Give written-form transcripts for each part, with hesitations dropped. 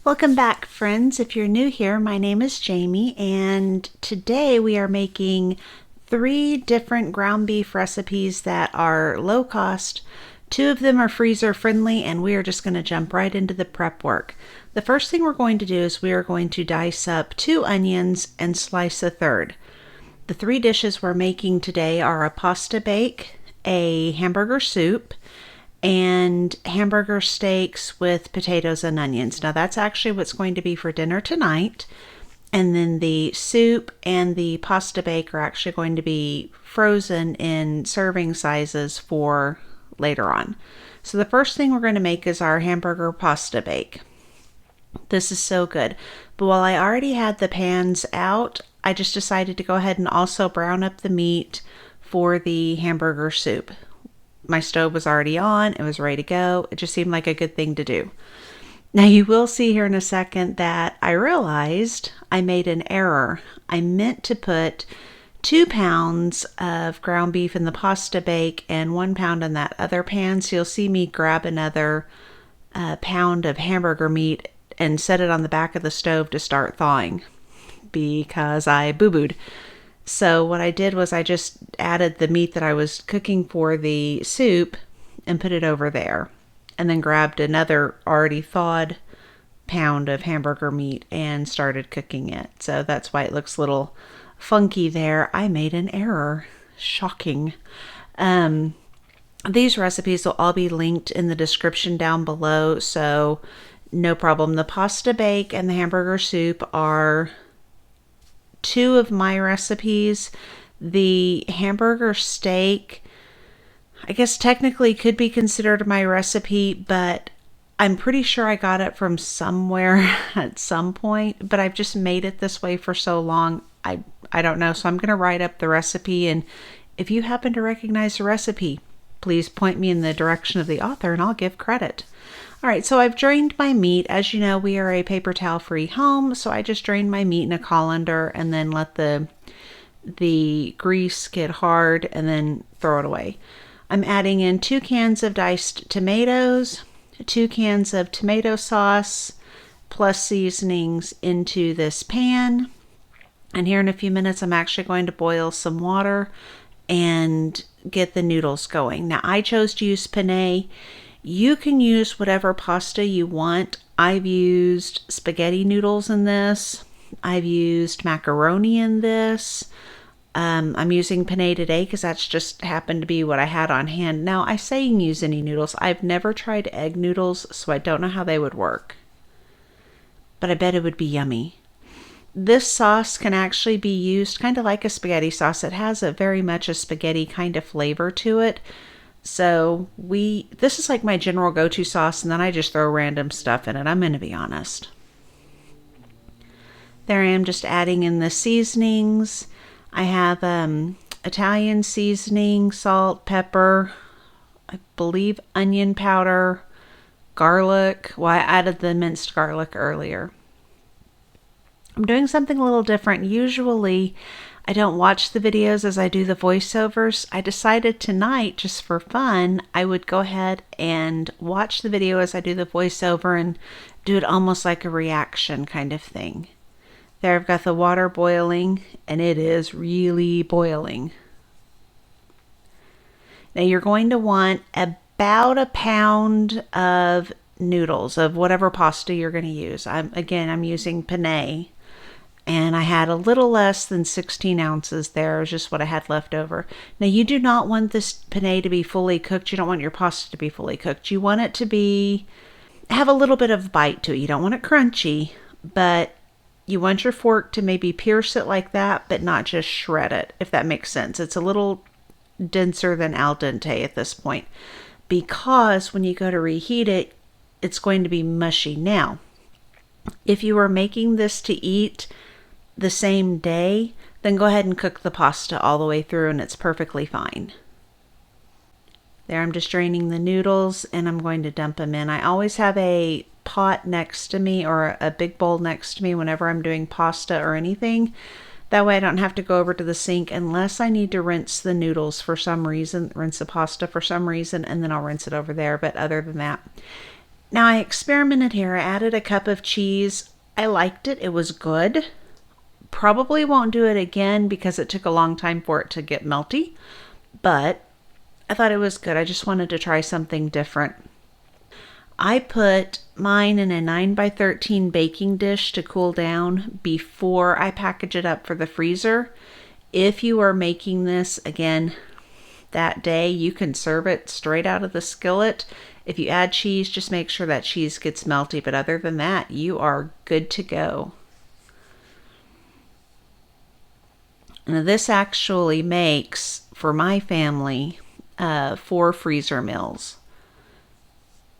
Welcome back, friends. If you're new here, my name is Jamie, and today we are making 3 different ground beef recipes that are low cost. 2 of them are freezer friendly, and we are just going to jump right into the prep work. The first thing we're going to do is we are going to dice up 2 onions and slice a third. The 3 dishes we're making today are a pasta bake, a hamburger soup, and hamburger steaks with potatoes and onions. Now that's actually what's going to be for dinner tonight. And then the soup and the pasta bake are actually going to be frozen in serving sizes for later on. So the first thing we're going to make is our hamburger pasta bake. This is so good. But while I already had the pans out, I just decided to go ahead and also brown up the meat for the hamburger soup. My stove was already on, it was ready to go. It just seemed like a good thing to do. Now you will see here in a second that I realized I made an error. I meant to put 2 pounds of ground beef in the pasta bake and 1 pound in that other pan. So you'll see me grab another pound of hamburger meat and set it on the back of the stove to start thawing because I boo-booed. So what I did was I just added the meat that I was cooking for the soup and put it over there. And then grabbed another already thawed pound of hamburger meat and started cooking it. So that's why it looks a little funky there. I made an error. Shocking. These recipes will all be linked in the description down below. So no problem. The pasta bake and the hamburger soup are 2 of my recipes. The hamburger steak, I guess technically could be considered my recipe, but I'm pretty sure I got it from somewhere at some point, but I've just made it this way for so long. I don't know. So I'm going to write up the recipe, and if you happen to recognize the recipe, please point me in the direction of the author and I'll give credit. All right, so I've drained my meat. As you know, we are a paper towel free home, so I just drained my meat in a colander and then let the grease get hard and then throw it away. I'm adding in 2 cans of diced tomatoes, 2 cans of tomato sauce, plus seasonings into this pan. And here in a few minutes, I'm actually going to boil some water and get the noodles going. Now, I chose to use penne. You can use whatever pasta you want. I've used spaghetti noodles in this. I've used macaroni in this. I'm using penne today because that's just happened to be what I had on hand. Now, I say you can use any noodles. I've never tried egg noodles, so I don't know how they would work. But I bet it would be yummy. This sauce can actually be used kind of like a spaghetti sauce. It has a very much a spaghetti kind of flavor to it. So this is like my general go-to sauce, and then I just throw random stuff in it. I'm going to be honest. There I am just adding in the seasonings. I have Italian seasoning, salt, pepper, I believe onion powder, garlic. Well, I added the minced garlic earlier. I'm doing something a little different. Usually I don't watch the videos as I do the voiceovers. I decided tonight, just for fun, I would go ahead and watch the video as I do the voiceover and do it almost like a reaction kind of thing. There I've got the water boiling, and it is really boiling. Now you're going to want about a pound of noodles, of whatever pasta you're going to use. I'm using penne. And I had a little less than 16 ounces there, is just what I had left over. Now, you do not want this penne to be fully cooked. You don't want your pasta to be fully cooked. You want it to have a little bit of bite to it. You don't want it crunchy, but you want your fork to maybe pierce it like that, but not just shred it, if that makes sense. It's a little denser than al dente at this point, because when you go to reheat it, it's going to be mushy. Now, if you are making this to eat the same day, then go ahead and cook the pasta all the way through and it's perfectly fine. There, I'm just draining the noodles and I'm going to dump them in. I always have a pot next to me or a big bowl next to me whenever I'm doing pasta or anything. That way I don't have to go over to the sink unless I need to rinse the noodles for some reason, rinse the pasta for some reason, and then I'll rinse it over there. But other than that, Now I experimented here. I added a cup of cheese. I liked it. It was good. Probably won't do it again because it took a long time for it to get melty, but I thought it was good. I just wanted to try something different. I put mine in a 9x13 baking dish to cool down before I package it up for the freezer. If you are making this again that day, you can serve it straight out of the skillet. If you add cheese, just make sure that cheese gets melty, but other than that, you are good to go. Now this actually makes, for my family, 4 freezer meals.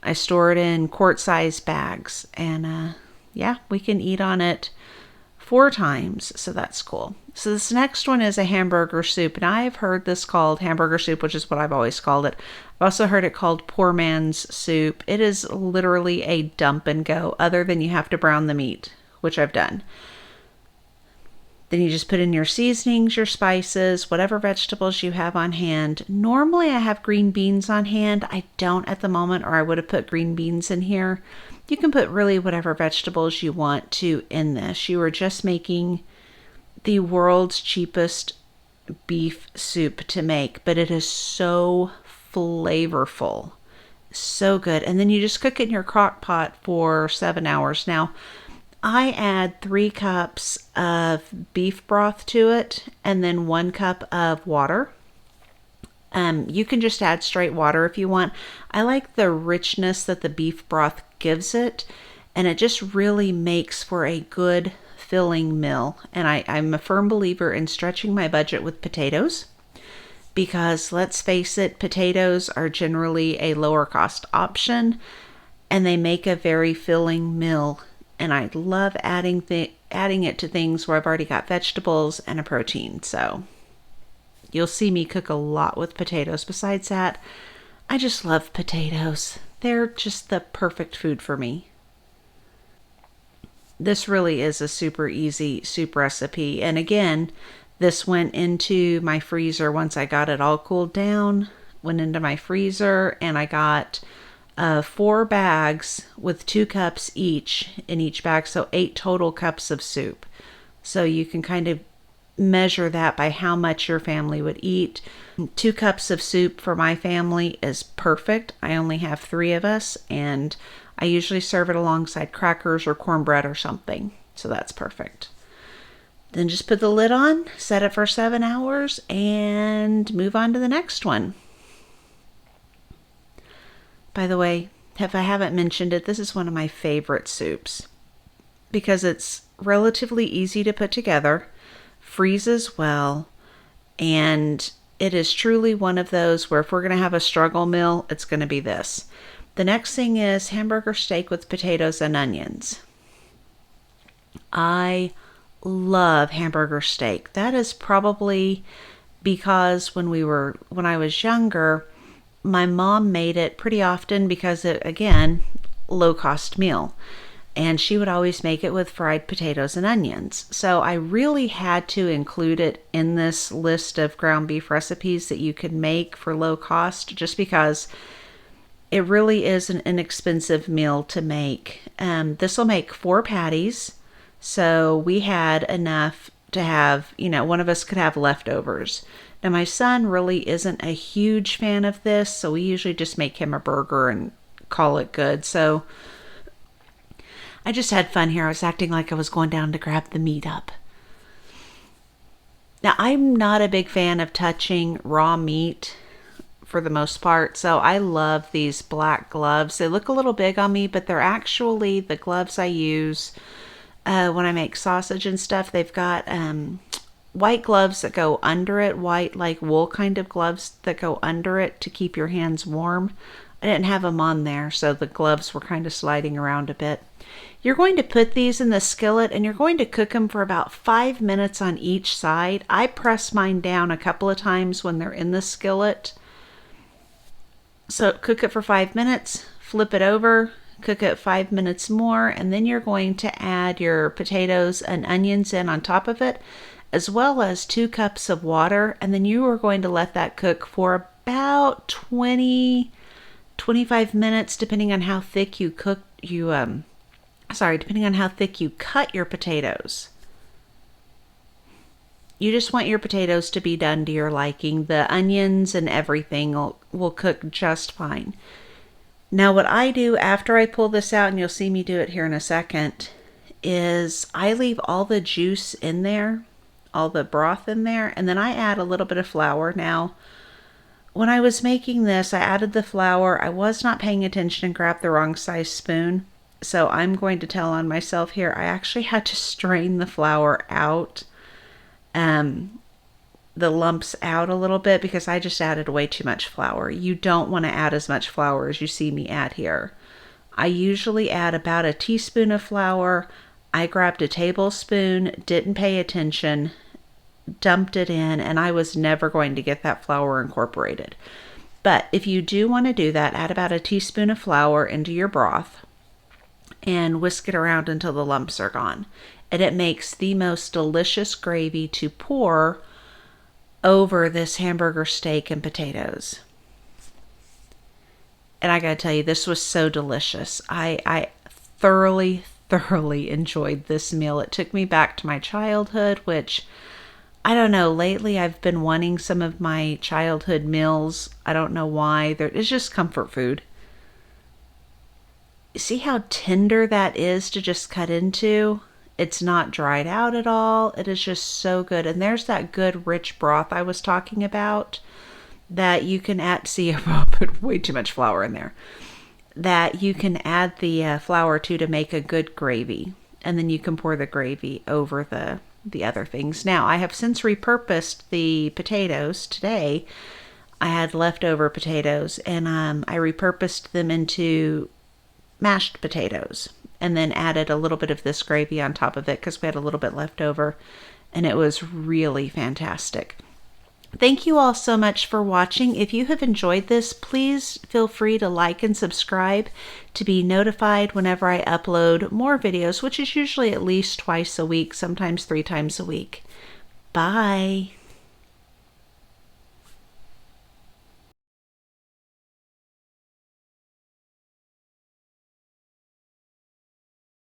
I store it in quart-sized bags, and yeah, we can eat on it 4 times, so that's cool. So this next one is a hamburger soup, and I've heard this called hamburger soup, which is what I've always called it. I've also heard it called poor man's soup. It is literally a dump and go, other than you have to brown the meat, which I've done. Then you just put in your seasonings, your spices, whatever vegetables you have on hand. Normally I have green beans on hand. I don't at the moment, or I would have put green beans in here. You can put really whatever vegetables you want to in this. You are just making the world's cheapest beef soup to make, but it is so flavorful. So good. And then you just cook it in your crock pot for 7 hours. Now, I add 3 cups of beef broth to it and then 1 cup of water. You can just add straight water if you want. I like the richness that the beef broth gives it, and it just really makes for a good filling meal. And I'm a firm believer in stretching my budget with potatoes, because let's face it, potatoes are generally a lower cost option and they make a very filling meal. And I love adding it to things where I've already got vegetables and a protein. So you'll see me cook a lot with potatoes. Besides that, I just love potatoes. They're just the perfect food for me. This really is a super easy soup recipe. And again, this went into my freezer once I got it all cooled down. Went into my freezer, and I got 4 bags with 2 cups each in each bag, so 8 total cups of soup. So you can kind of measure that by how much your family would eat. 2 cups of soup for my family is perfect. I only have 3 of us, and I usually serve it alongside crackers or cornbread or something, so that's perfect. Then just put the lid on, set it for 7 hours, and move on to the next one. By the way, if I haven't mentioned it, this is one of my favorite soups because it's relatively easy to put together, freezes well, and it is truly one of those where if we're going to have a struggle meal, it's going to be this. The next thing is hamburger steak with potatoes and onions. I love hamburger steak. That is probably because when I was younger, my mom made it pretty often because it, again, low cost meal. And she would always make it with fried potatoes and onions. So I really had to include it in this list of ground beef recipes that you can make for low cost, just because it really is an inexpensive meal to make. This will make 4 patties. So we had enough to have, one of us could have leftovers. Now, my son really isn't a huge fan of this, so we usually just make him a burger and call it good. So I just had fun here. I was acting like I was going down to grab the meat up. Now, I'm not a big fan of touching raw meat for the most part, so I love these black gloves. They look a little big on me, but they're actually the gloves I use when I make sausage and stuff. They've got white gloves that go under it, white like wool kind of gloves that go under it to keep your hands warm. I didn't have them on there, so the gloves were kind of sliding around a bit. You're going to put these in the skillet and you're going to cook them for about 5 minutes on each side. I press mine down a couple of times when they're in the skillet. So cook it for 5 minutes, flip it over, cook it 5 minutes more, and then you're going to add your potatoes and onions in on top of it, as well as 2 cups of water, and then you are going to let that cook for about 20 25 minutes, depending on how thick you depending on how thick you cut your potatoes. You just want your potatoes to be done to your liking. The onions and everything will cook just fine. Now what I do after I pull this out, and you'll see me do it here in a second, is I leave all the juice in there, all the broth in there, and then I add a little bit of flour. Now, when I was making this, I added the flour. I was not paying attention and grabbed the wrong size spoon. So I'm going to tell on myself here. I actually had to strain the flour out, the lumps out a little bit, because I just added way too much flour. You don't want to add as much flour as you see me add here. I usually add about a teaspoon of flour. I grabbed a tablespoon, didn't pay attention, dumped it in, and I was never going to get that flour incorporated. But if you do want to do that, add about a teaspoon of flour into your broth and whisk it around until the lumps are gone. And it makes the most delicious gravy to pour over this hamburger steak and potatoes. And I gotta tell you, this was so delicious. I thoroughly enjoyed this meal. It took me back to my childhood, which, I don't know, lately I've been wanting some of my childhood meals. I don't know why. It's just comfort food. See how tender that is to just cut into? It's not dried out at all. It is just so good. And there's that good rich broth I was talking about that you can add. See, I put way too much flour in there. That you can add the flour to make a good gravy. And then you can pour the gravy over the other things. Now, I have since repurposed the potatoes today. I had leftover potatoes, and I repurposed them into mashed potatoes, and then added a little bit of this gravy on top of it because we had a little bit left over, and it was really fantastic. Thank you all so much for watching. If you have enjoyed this, please feel free to like and subscribe to be notified whenever I upload more videos, which is usually at least twice a week, sometimes 3 times a week. Bye.